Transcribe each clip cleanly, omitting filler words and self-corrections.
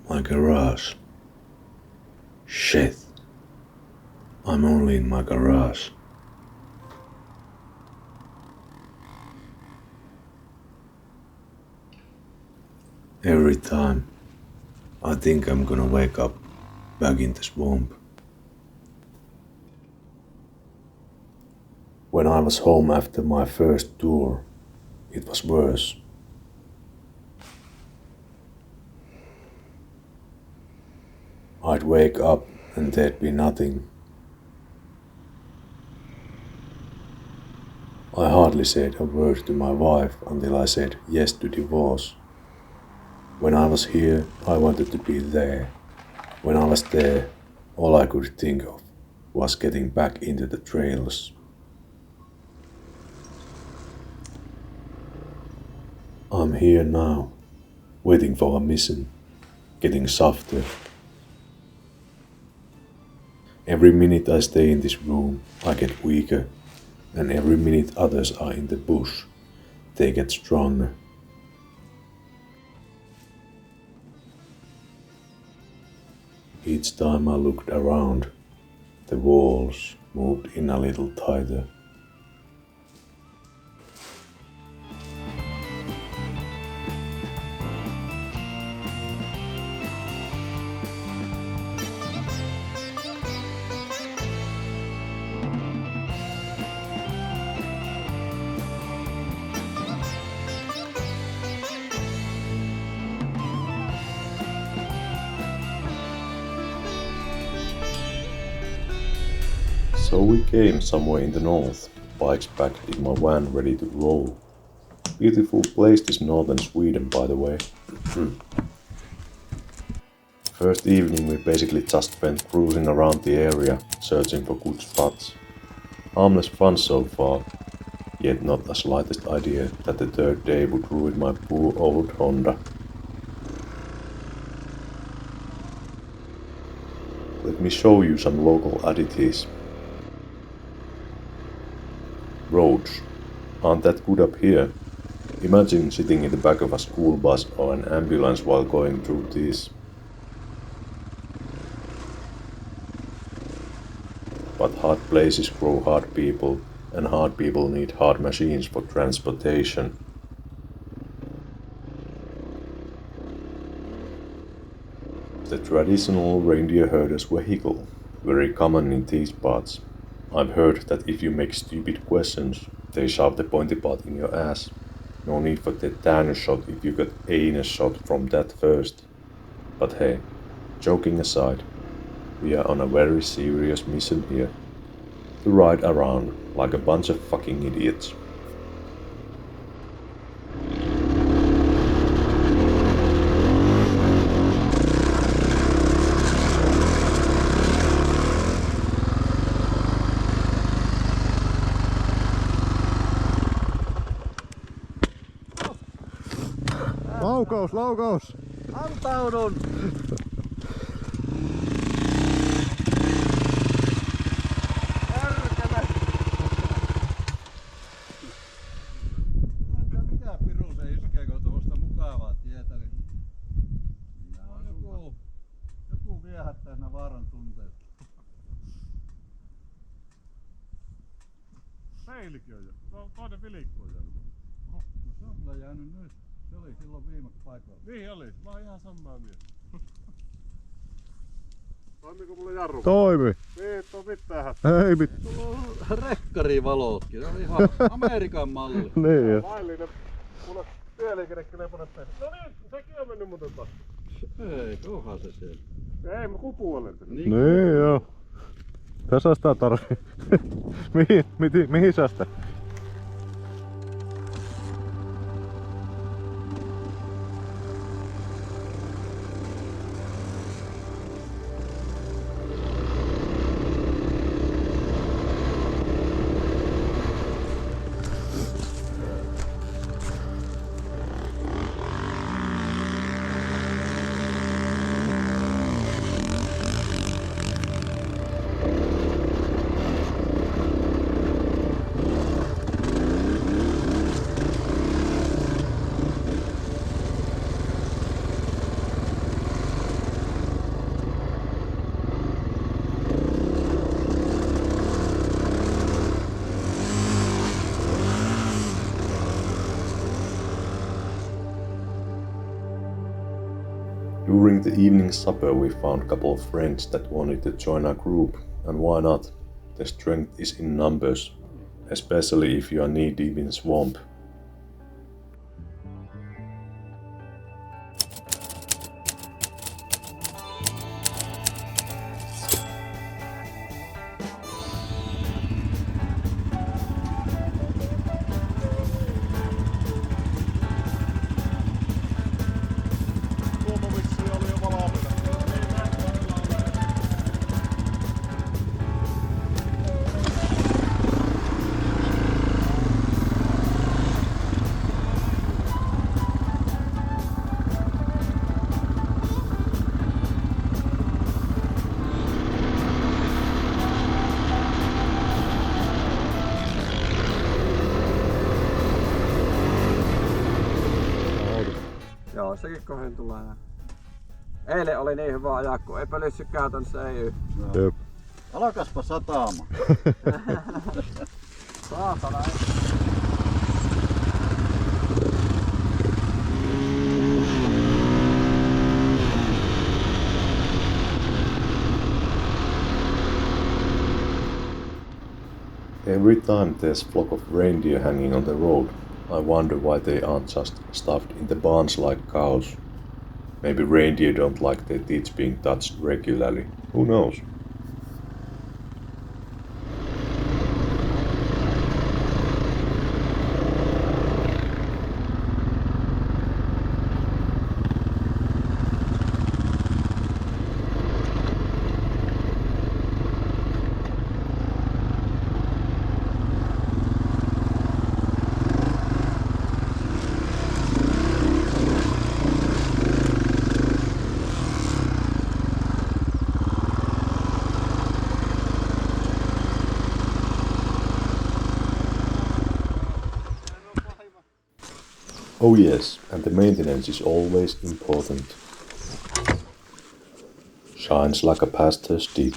My garage. Shit. I'm only in my garage. Every time I think I'm gonna wake up back in the swamp. When I was home after my first tour, it was worse. I'd wake up and there'd be nothing. I hardly said a word to my wife until I said yes to divorce. When I was here, I wanted to be there. When I was there, all I could think of was getting back into the trails. I'm here now, waiting for a mission, getting softer. Every minute I stay in this room, I get weaker, and every minute others are in the bush, they get stronger. Each time I looked around, the walls moved in a little tighter. So we came somewhere in the north, bikes packed in my van ready to roll. Beautiful place this northern Sweden, by the way. First evening we basically just spent cruising around the area, searching for good spots. Harmless fun so far, yet not the slightest idea that the third day would ruin my poor old Honda. Let me show you some local oddities. Roads aren't that good up here. Imagine sitting in the back of a school bus or an ambulance while going through these. But hard places grow hard people, and hard people need hard machines for transportation. The traditional reindeer herder's vehicle, very common in these parts. I've heard that if you make stupid questions, they shove the pointy part in your ass. No need for tetanus shot if you got anus shot from that first. But hey, joking aside, we are on a very serious mission here. To ride around like a bunch of fucking idiots. Laukaus! Antaudun! Järkele! Mikä piru se iskeekö tuosta mukavaa tietä, niin joku viehättää siinä vaaran tunteet. Peilikin on jo. Toinen vilikko on jo. No se on kyllä jäänyt nyt. Se oli silloin viimeksi paikalla. Niin oli. Mä oon ihan samaa mieltä. Toimiiko mulla jarru? Toimi. Ei oo mitään Ei mitään. Sulla on rekkarivalotkin. Se on ihan Amerikan malli. Niin. laillinen. Mulla on tieliikennekelpoinen peli. No niin, sekin on mennyt muuten taas. Ei, onhan se siellä. Ei, mä kupu olen. Niin joo. Tässä sitä tarvii. mihin sä sitä? During the evening supper we found a couple of friends that wanted to join our group, and why not? The strength is in numbers, especially if you are knee-deep in swamp. Joo, sekin kohin tulee. Eilen oli niin hyvä ajaa, kun ei pölyssy käytännössä ei yhtään. Jep. Alkaspa sataama. Saatana. Every time there's a flock of reindeer hanging on the road, I wonder why they aren't just stuffed in the barns like cows. Maybe reindeer don't like their teeth being touched regularly. Who knows? Oh yes, and the maintenance is always important. Shines like a pastor's stick.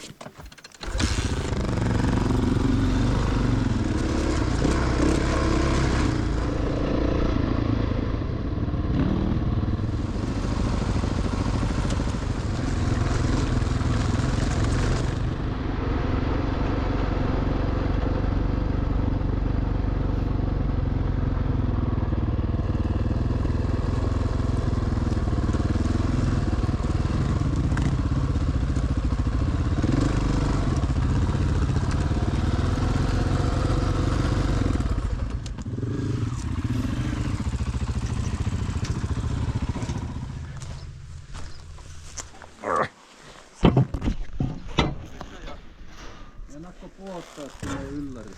Ennakko puottaa tulee ylläri.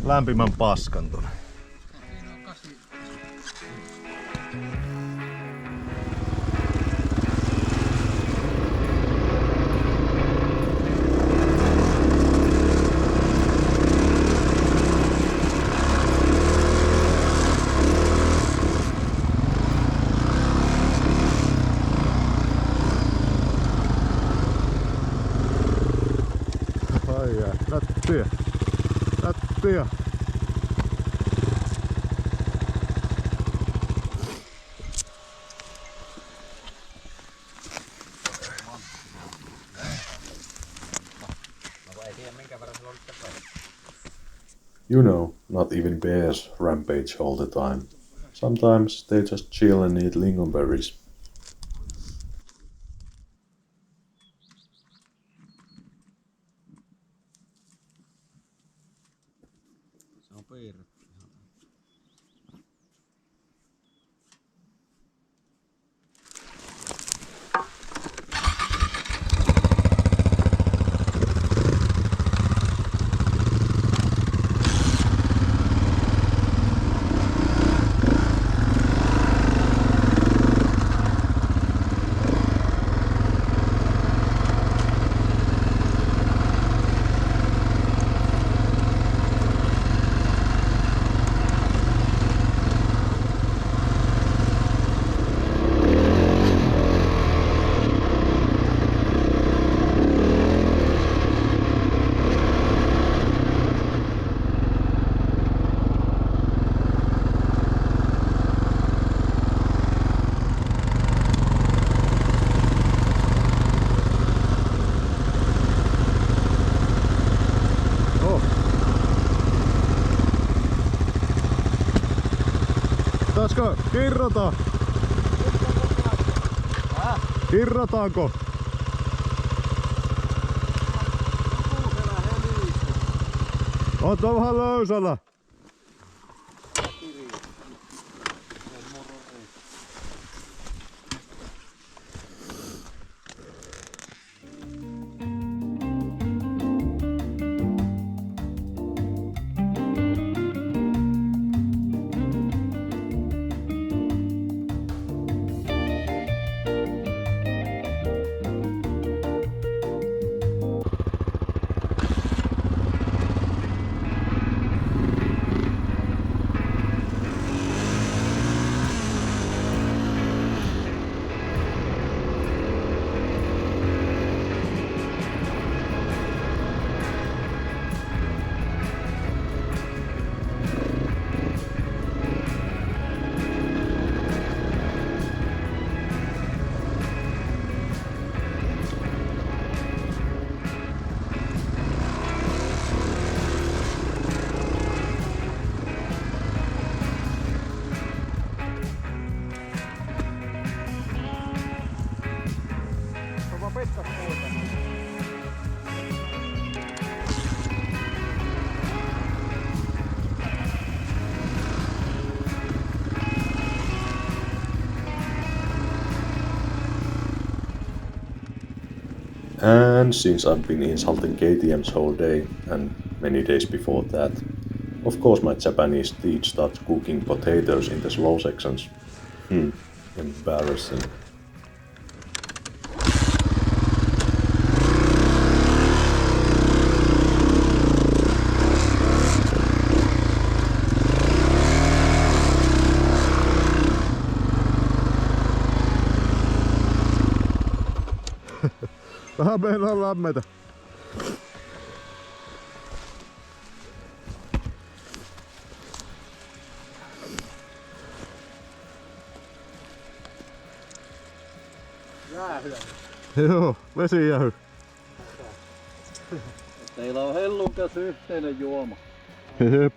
Lämpimän paskan tuonne. Ai jää, nättiä. Nättiä. You know, not even bears rampage all the time. Sometimes they just chill and eat lingonberries. Se on piirretty. Pitäisikö kirrata? Kirrataanko? Oot vähän löysällä. And since I've been insulting KTM's whole day, and many days before that, of course my Japanese teeth starts cooking potatoes in the slow sections. Embarrassing. Vähän meinaa lämmetä. Jäähyä. Joo, vesijähy. Teillä on hellun kanssa yhteinen juoma. Jep.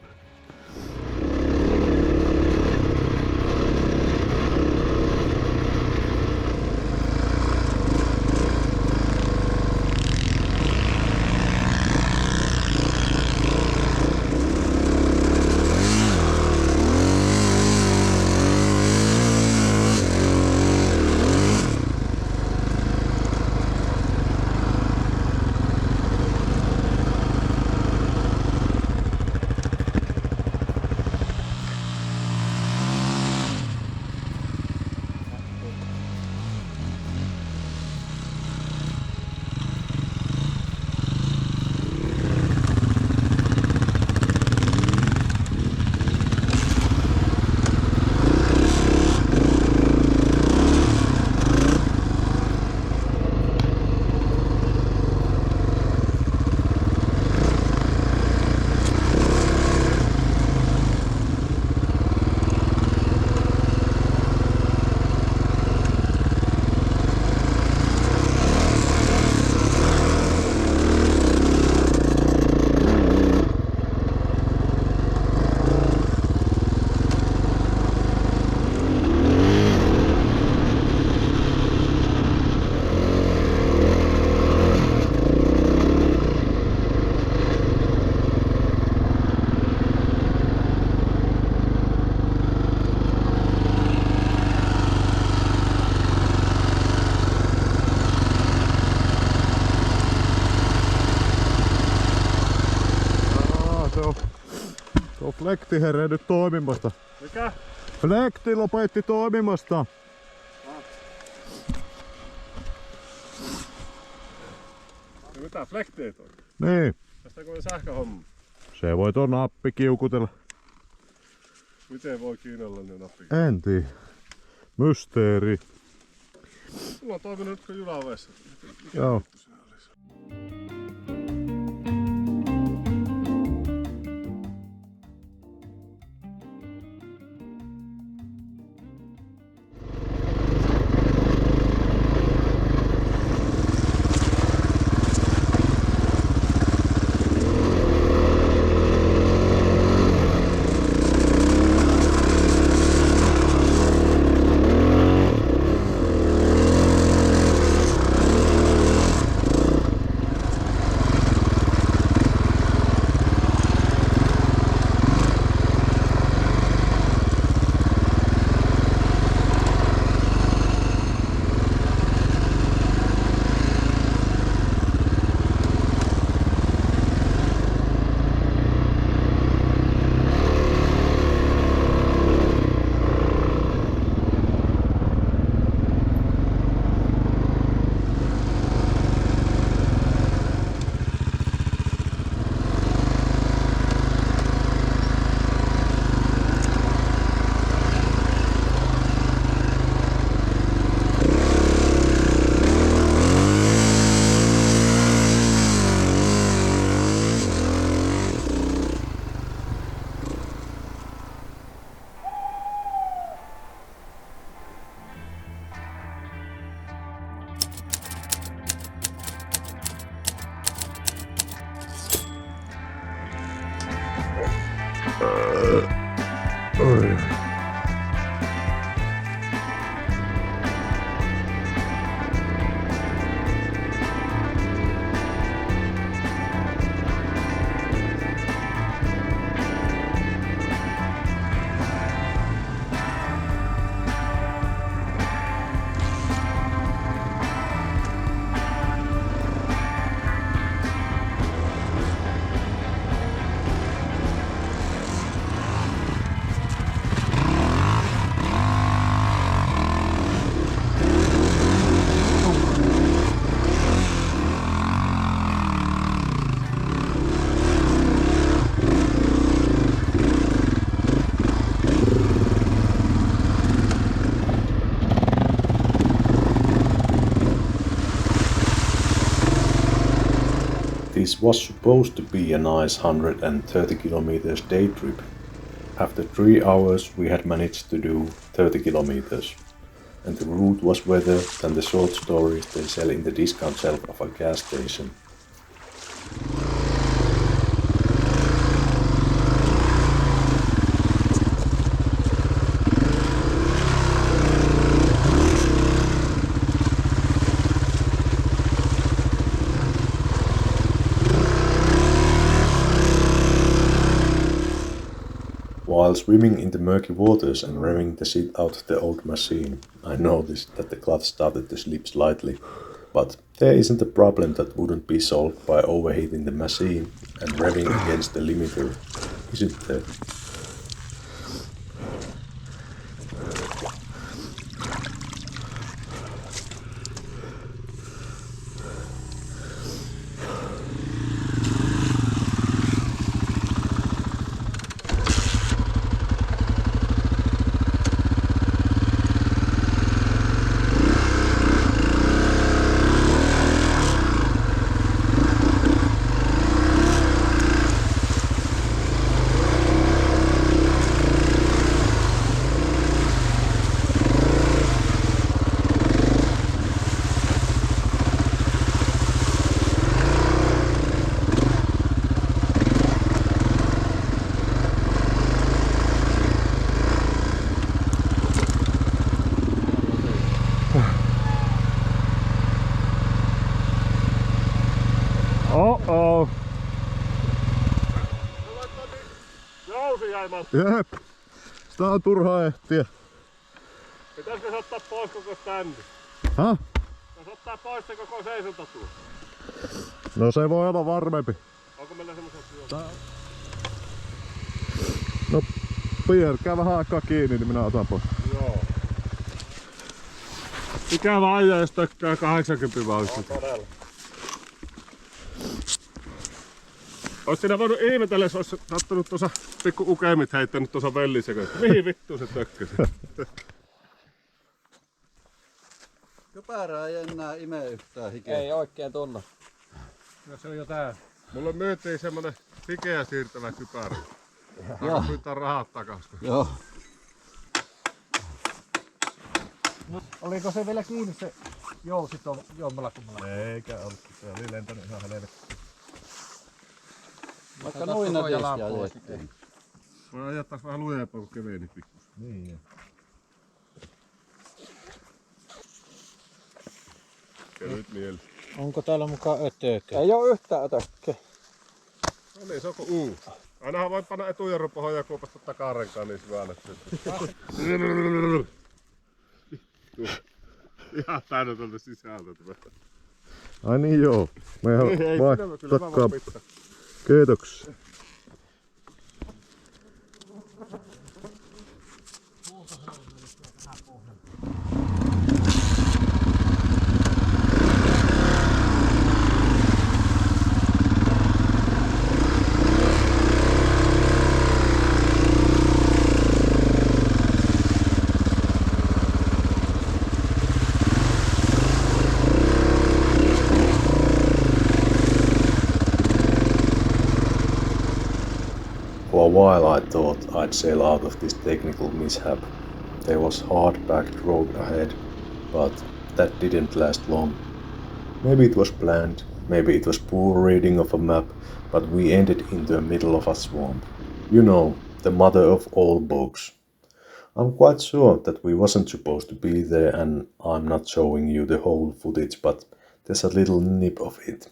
Tuo flekti herää nyt toimimasta. Mikä? Flekti lopetti toimimasta. Ja mitä? Flekti ei toimi? Niin. Tästäkö on sähköhomma? Se voi tuon nappi kiukutella. Miten voi kiinnolla ne nappi? En tiedä. Mysteeri. Sulla on toiminut nyt kun junaveessa. Joo. Oi. This was supposed to be a nice 130 kilometers day trip. After 3 hours we had managed to do 30 kilometers. And the route was better than the short stories they sell in the discount shelf of a gas station. While swimming in the murky waters and revving the shit out the old machine, I noticed that the clutch started to slip slightly. But there isn't a problem that wouldn't be solved by overheating the machine and revving against the limiter, isn't there? Oh. Jousi jäi Matti. Jep. Sitä on turha ehtiä. Pitäisikö se ottaa pois koko standi? Häh? Jos ottaa pois se koko seisontatuu. No se voi olla varmempi. Onko meillä semmoset juomat? No piirkää vähän aikaa kiinni, niin minä otan pois. Joo. Ikävä ajaa, jos tökkää 80 vauhdissa. Todella. Ois siinä voinut ihmetellä, jos ois sattunut tuossa pikku ukemit heittänyt tuossa vellisekö. Mihin vittuun se tökkäsi? Kypärää ei enää ime yhtään hikeä. Ei oikein tunnu. No se on jo tää. Mulle myytiin semmonen hikeä siirtävä kypärä. Saanko pyytää rahat takas? Joo. Oliko se vielä kiinni se jousi jommalla kummalla? Eikä ollut. Se oli lentänyt ihan helvettiin. Vaikka noina tietysti ajettiin. Voi ajattais vähän lujempaa kun keveni pikkusen. Niin. Kevyt mieli. Onko täällä mukaan ötökö? Ei oo yhtään ötökkiä. No niin, se onko uusi. Ainahan voit panna etujarru pohon ja kuopasta takarenkaan niin syvälle. Ihan täynnä tuolta sisältä. Ai niin joo. Mehän Ei, kyllä mä voin pitää. Kiitoksia. For a while I thought I'd sail out of this technical mishap. There was hard-packed road ahead, but that didn't last long. Maybe it was planned, maybe it was poor reading of a map, but we ended in the middle of a swamp. You know, the mother of all bugs. I'm quite sure that we wasn't supposed to be there and I'm not showing you the whole footage, but there's a little nip of it.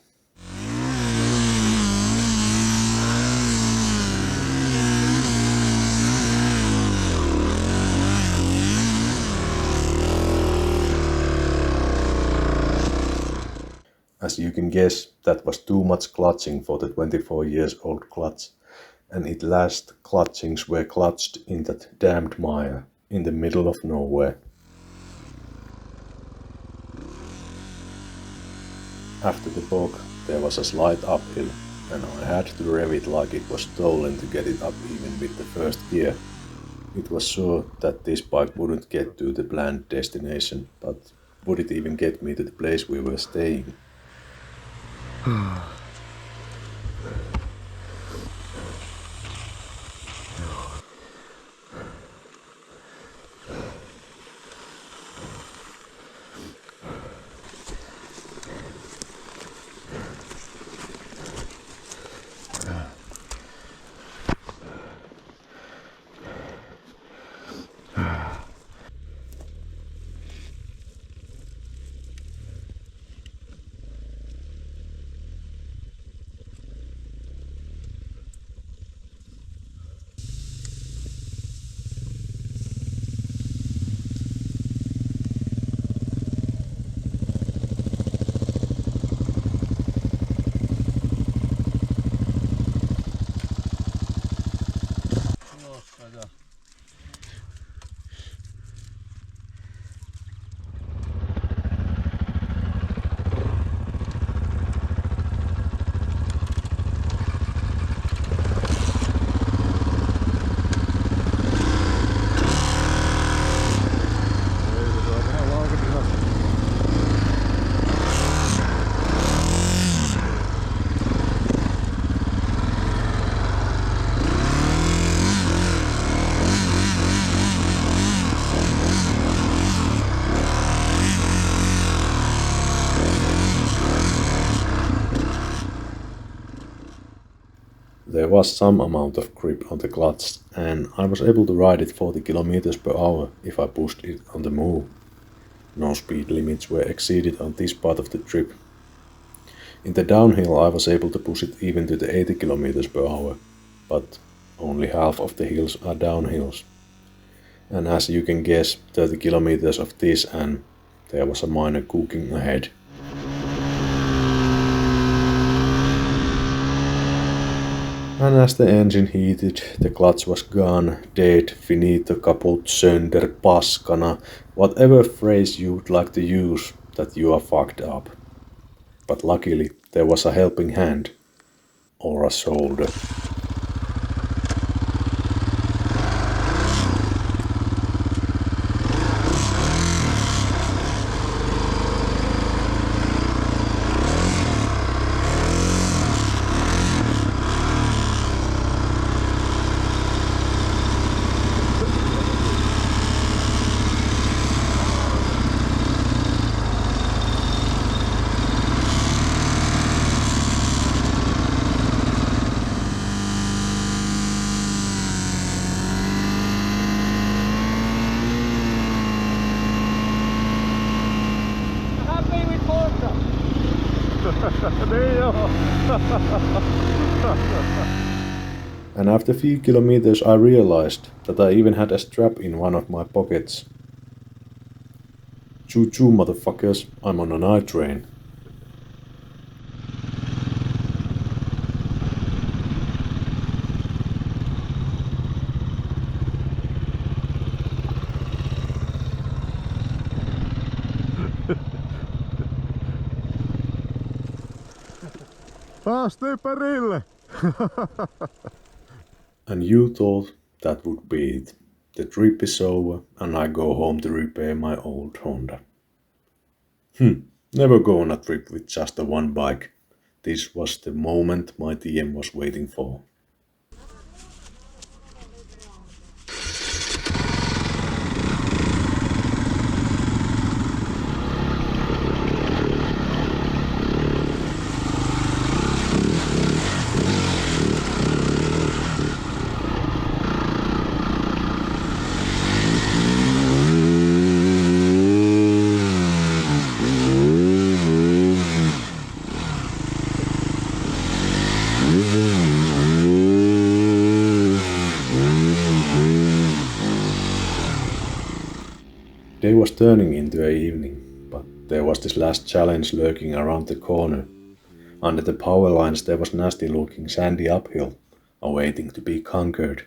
As you can guess, that was too much clutching for the 24 years old clutch, and its last clutchings were clutched in that damned mire in the middle of nowhere. After the bog, there was a slight uphill, and I had to rev it like it was stolen to get it up even with the first gear. It was sure that this bike wouldn't get to the planned destination, but would it even get me to the place we were staying? There was some amount of grip on the clutch, and I was able to ride it 40 km per hour if I pushed it on the move. No speed limits were exceeded on this part of the trip. In the downhill I was able to push it even to the 80 km per hour, but only half of the hills are downhills. And as you can guess, 30 km of this and there was a minor cooking ahead. And as the engine heated, the clutch was gone, dead, finito, kaput, sönder, paskana, whatever phrase you would like to use, that you are fucked up. But luckily, there was a helping hand, or a shoulder. And after a few kilometers I realized that I even had a strap in one of my pockets. Choo choo motherfuckers, I'm on a night train. Päästiin perille! And you thought that would be it. The trip is over and I go home to repair my old Honda. Never go on a trip with just the one bike. This was the moment my TM was waiting for. day was turning into a evening, but there was this last challenge lurking around the corner. Under the power lines there was nasty looking sandy uphill, awaiting to be conquered.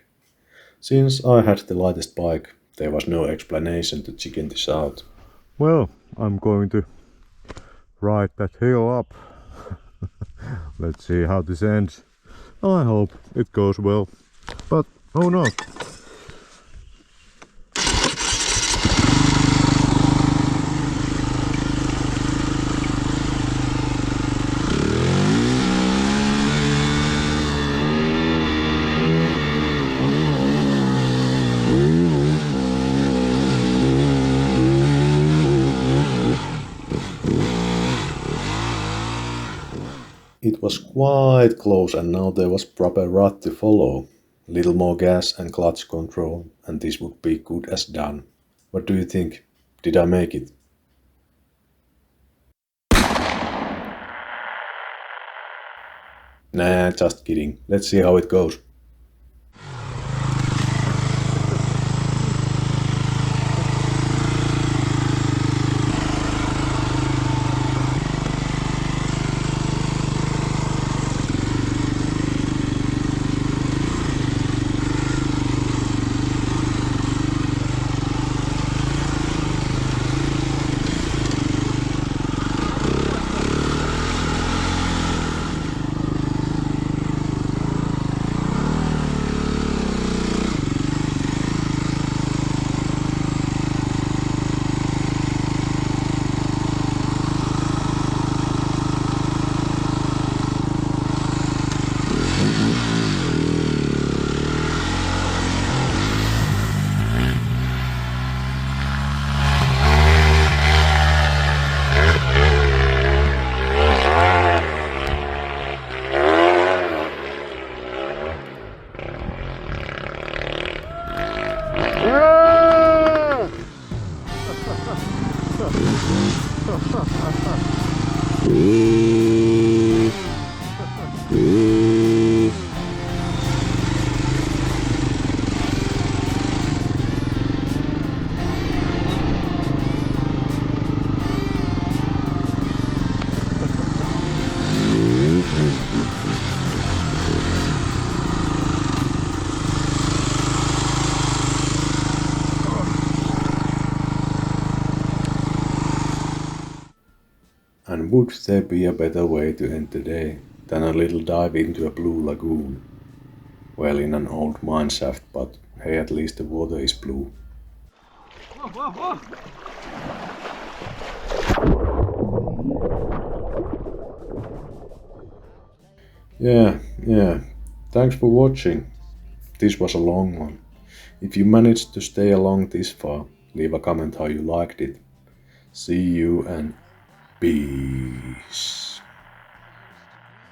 Since I had the lightest bike, there was no explanation to chicken this out. Well, I'm going to ride that hill up. Let's see how this ends. I hope it goes well, but who knows? It was quite close and now there was proper rut to follow. Little more gas and clutch control and this would be good as done. What do you think? Did I make it? Nah, just kidding. Let's see how it goes. And would there be a better way to end the day than a little dive into a blue lagoon? Well, in an old mine shaft, but hey, at least the water is blue. Yeah. Thanks for watching. This was a long one. If you managed to stay along this far, leave a comment how you liked it. See you and peace.